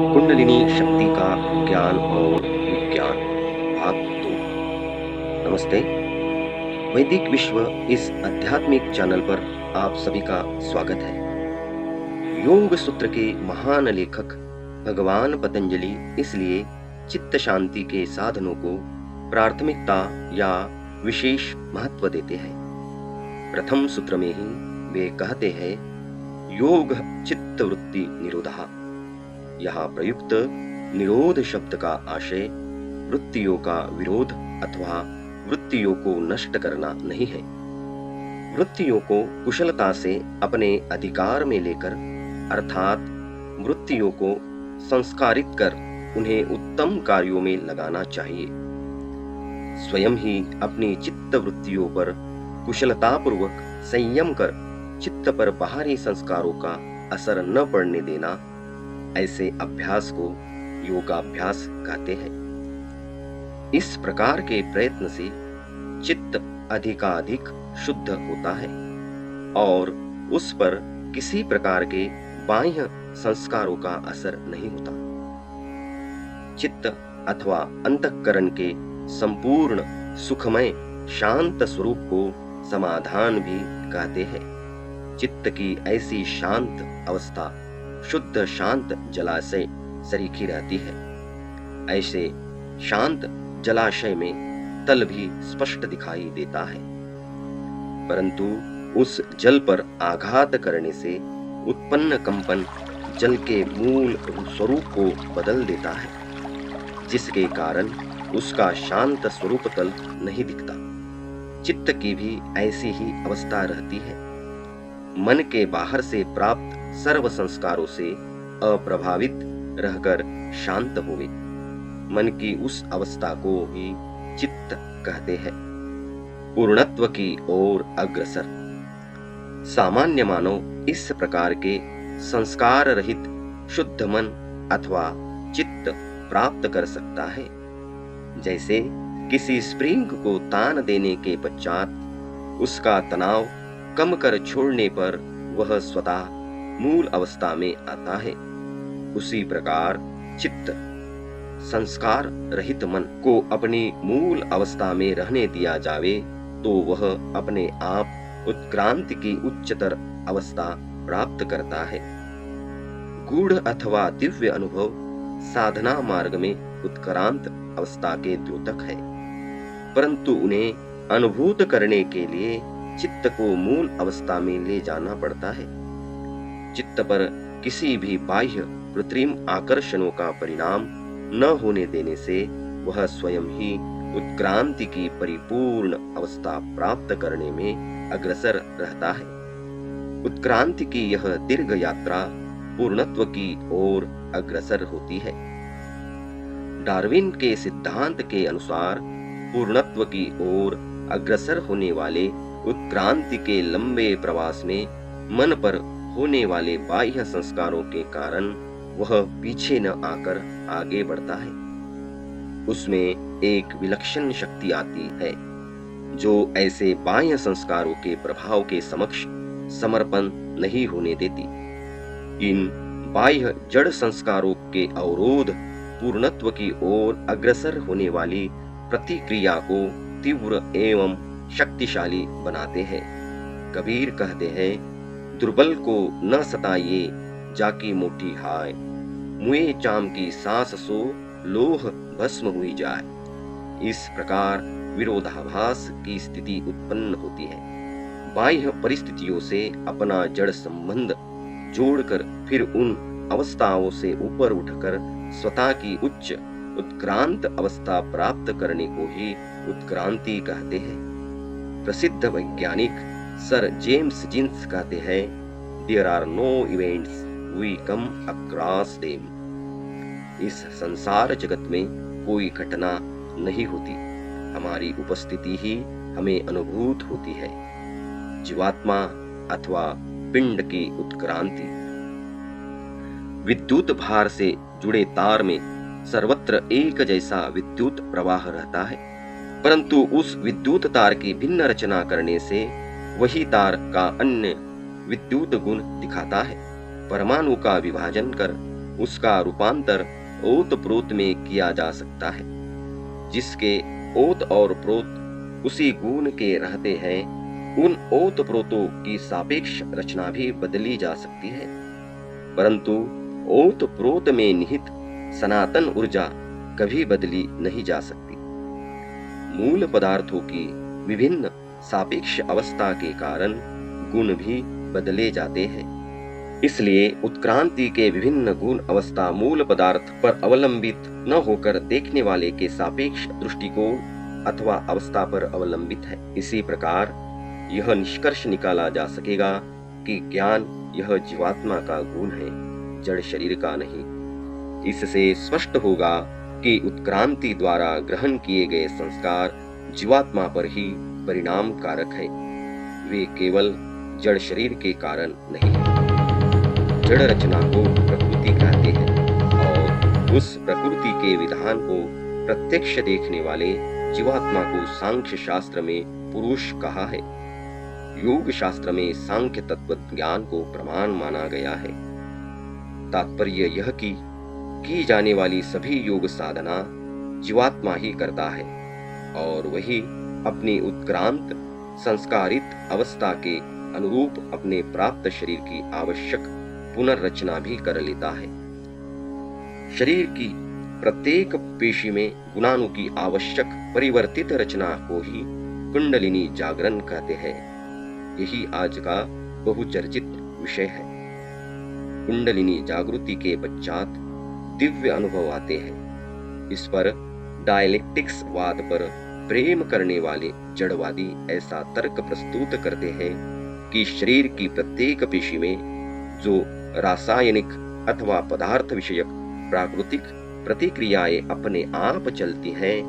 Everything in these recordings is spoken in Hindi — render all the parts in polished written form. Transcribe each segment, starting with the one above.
कुंडलिनी शक्ति का ज्ञान और विज्ञान भाग 2। नमस्ते। वैदिक विश्व इस आध्यात्मिक चैनल पर आप सभी का स्वागत है। योग सूत्र के महान लेखक भगवान पतंजलि इसलिए चित्त शांति के साधनों को प्राथमिकता या विशेष महत्व देते हैं। प्रथम सूत्र में ही वे कहते हैं योग चित्त वृत्ति निरोधः। यहाँ प्रयुक्त निरोध शब्द का आशय वृत्तियों का विरोध अथवा वृत्तियों को नष्ट करना नहीं है। वृत्तियों को कुशलता से अपने अधिकार में लेकर अर्थात वृत्तियों को संस्कारित कर उन्हें उत्तम कार्यों में लगाना चाहिए। स्वयं ही अपनी चित्त वृत्तियों पर कुशलतापूर्वक संयम कर चित्त पर बाहरी संस्कारों का असर न पड़ने देना, ऐसे अभ्यास को योगाभ्यास कहते हैं। इस प्रकार के प्रयत्न से चित्त अधिकाधिक शुद्ध होता है और उस पर किसी प्रकार के बाह्य संस्कारों का असर नहीं होता। चित्त अथवा अंतःकरण के संपूर्ण सुखमय शांत स्वरूप को समाधान भी कहते हैं। चित्त की ऐसी शांत अवस्था शुद्ध शांत जलाशय सरीखी रहती है। ऐसे शांत जलाशय में तल भी स्पष्ट दिखाई देता है, परंतु उस जल पर आघात करने से उत्पन्न कंपन जल के मूल स्वरूप को बदल देता है, जिसके कारण उसका शांत स्वरूप तल नहीं दिखता। चित्त की भी ऐसी ही अवस्था रहती है। मन के बाहर से प्राप्त सर्व संस्कारों से अप्रभावित रहकर शांत होवे। मन की उस अवस्था को ही चित्त कहते हैं। पूर्णत्व की ओर अग्रसर सामान्य मानव इस प्रकार के संस्कार रहित शुद्ध मन अथवा चित्त प्राप्त कर सकता है। जैसे किसी स्प्रिंग को तान देने के पश्चात उसका तनाव कम कर छोड़ने पर वह स्वतः मूल अवस्था में आता है, उसी प्रकार चित्त संस्कार रहित मन को अपनी मूल अवस्था में रहने दिया जावे तो वह अपने आप उत्क्रांति की उच्चतर अवस्था प्राप्त करता है। गूढ़ अथवा दिव्य अनुभव साधना मार्ग में उत्क्रांत अवस्था के द्योतक है, परंतु उन्हें अनुभूत करने के लिए चित्त को मूल अवस्था में ले जाना पड़ता है। चित्त पर किसी भी बाह्य कृत्रिम आकर्षणों का परिणाम न होने देने से वह स्वयं ही उत्क्रांति की परिपूर्ण अवस्था प्राप्त करने में अग्रसर रहता है। उत्क्रांति की यह दीर्घ यात्रा पूर्णत्व की ओर अग्रसर होती है। डार्विन के सिद्धांत के अनुसार पूर्णत्व की ओर अग्रसर होने वाले उत्क्रांति के लंबे प्रवास में मन पर होने वाले बाह्य संस्कारों के कारण वह पीछे न आकर आगे बढ़ता है। उसमें एक विलक्षण शक्ति आती है जो ऐसे बाह्य संस्कारों के प्रभाव के समक्ष समर्पण नहीं होने देती। इन बाह्य जड़ संस्कारों के अवरोध पूर्णत्व की ओर अग्रसर होने वाली प्रतिक्रिया को तीव्र एवं शक्तिशाली बनाते हैं। कबीर कहते हैं, दुर्बल को न सताइए जाकी मोटी हाय, मुए चाम की सांस सो लोह भस्म हुई जाए। इस प्रकार विरोधाभास की स्थिति उत्पन्न होती है। बाह्य परिस्थितियों से अपना जड़ संबंध जोड़कर फिर उन अवस्थाओं से ऊपर उठकर स्वतः की उच्च उत्क्रांत अवस्था प्राप्त करने को ही उत्क्रांति कहते हैं। प्रसिद्ध वैज्ञानिक सर जेम्स जिन्स कहते हैं, there are no events we come across them. इस संसार जगत में कोई घटना नहीं होती, हमारी उपस्थिति ही हमें अनुभूत होती है। जीवात्मा अथवा पिंड की उत्क्रांति। विद्युत भार से जुड़े तार में सर्वत्र एक जैसा विद्युत प्रवाह रहता है, परंतु उस विद्युत तार की भिन्न रचना करने से वही तार का अन्य विद्युत गुण दिखाता है। परमाणु का विभाजन कर उसका रूपांतर ओत-प्रोत में किया जा सकता है। जिसके ओत और प्रोत उसी गुण के रहते हैं, उन ओत-प्रोतों की सापेक्ष रचना भी बदली जा सकती है, परंतु ओत-प्रोत में निहित सनातन ऊर्जा कभी बदली नहीं जा सकती। मूल पदार्थों की विभिन्न सापेक्ष अवस्था के कारण गुण भी बदले जाते हैं। इसलिए उत्क्रांति के विभिन्न गुण अवस्था मूल पदार्थ पर अवलंबित न होकर देखने वाले के सापेक्ष दृष्टिकोण अथवा अवस्था पर अवलंबित है। इसी प्रकार यह निष्कर्ष निकाला जा सकेगा कि ज्ञान यह जीवात्मा का गुण है, जड़ शरीर का नहीं। इससे स्पष्ट होगा कि उत्क्रांति द्वारा ग्रहण किए गए संस्कार जीवात्मा पर ही परिणाम कारक है, वे केवल जड़ शरीर के कारण नहीं है। जड़ रचना को प्रकृति कहते हैं और उस प्रकृति के विधान को प्रत्यक्ष देखने वाले जीवात्मा को सांख्य शास्त्र में पुरुष कहा है। योग शास्त्र में सांख्य तत्व ज्ञान को प्रमाण माना गया है। तात्पर्य यह कि की जाने वाली सभी योग साधना जीवात्मा ही करता है और वही अपनी उत्क्रांत संस्कारित अवस्था के अनुरूप अपने प्राप्त शरीर की आवश्यक पुनर्रचना भी कर लेता है। शरीर की प्रत्येक पेशी में गुणाणु की आवश्यक परिवर्तित रचना को ही कुंडलिनी जागरण कहते हैं। यही आज का बहुचर्चित विषय है। कुंडलिनी जागृति के पश्चात दिव्य अनुभव आते हैं। इस पर डायलेक्टिक्स वाद पर प्रेम करने वाले जड़वादी ऐसा तर्क प्रस्तुत करते हैं कि शरीर की प्रत्येक पेशी में जो रासायनिक अथवा पदार्थ विषयक प्राकृतिक प्रतिक्रियाएं अपने आप चलती हैं,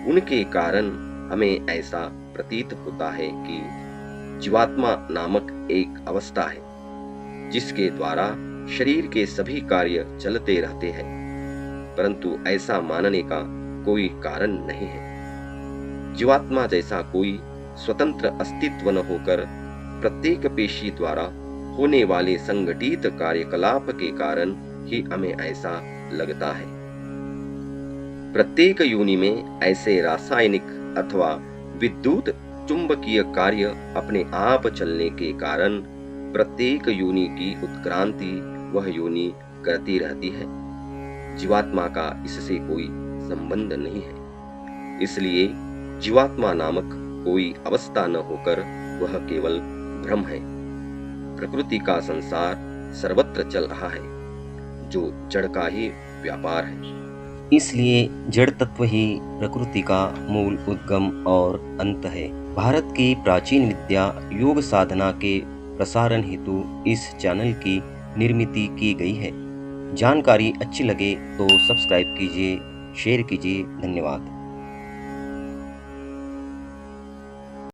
उनके कारण हमें ऐसा प्रतीत होता है कि जीवात्मा नामक एक अवस्था है जिसके द्वारा शरीर के सभी कार्य चलते रहते हैं, परंतु ऐसा मानने का कोई कारण नहीं है। जीवात्मा जैसा कोई स्वतंत्र अस्तित्व न होकर प्रत्येक पेशी द्वारा होने वाले संगठित कार्यकलाप के कारण ही हमें ऐसा लगता है। प्रत्येक योनि में ऐसे रासायनिक अथवा विद्युत चुंबकीय कार्य अपने आप चलने के कारण प्रत्येक योनि की उत्क्रांति वह योनि करती रहती है। जीवात्मा का इससे कोई संबंध नहीं है। इसलिए जीवात्मा नामक कोई अवस्था न होकर वह केवल भ्रम है। प्रकृति का संसार सर्वत्र चल रहा है, जो जड़ का ही व्यापार है। इसलिए जड़ तत्व ही प्रकृति का मूल उद्गम और अंत है। भारत की प्राचीन विद्या योग साधना के प्रसारण हेतु इस चैनल की निर्मित की गई है। जानकारी अच्छी लगे तो सब्सक्राइब कीजिए, शेयर कीजिए। धन्यवाद।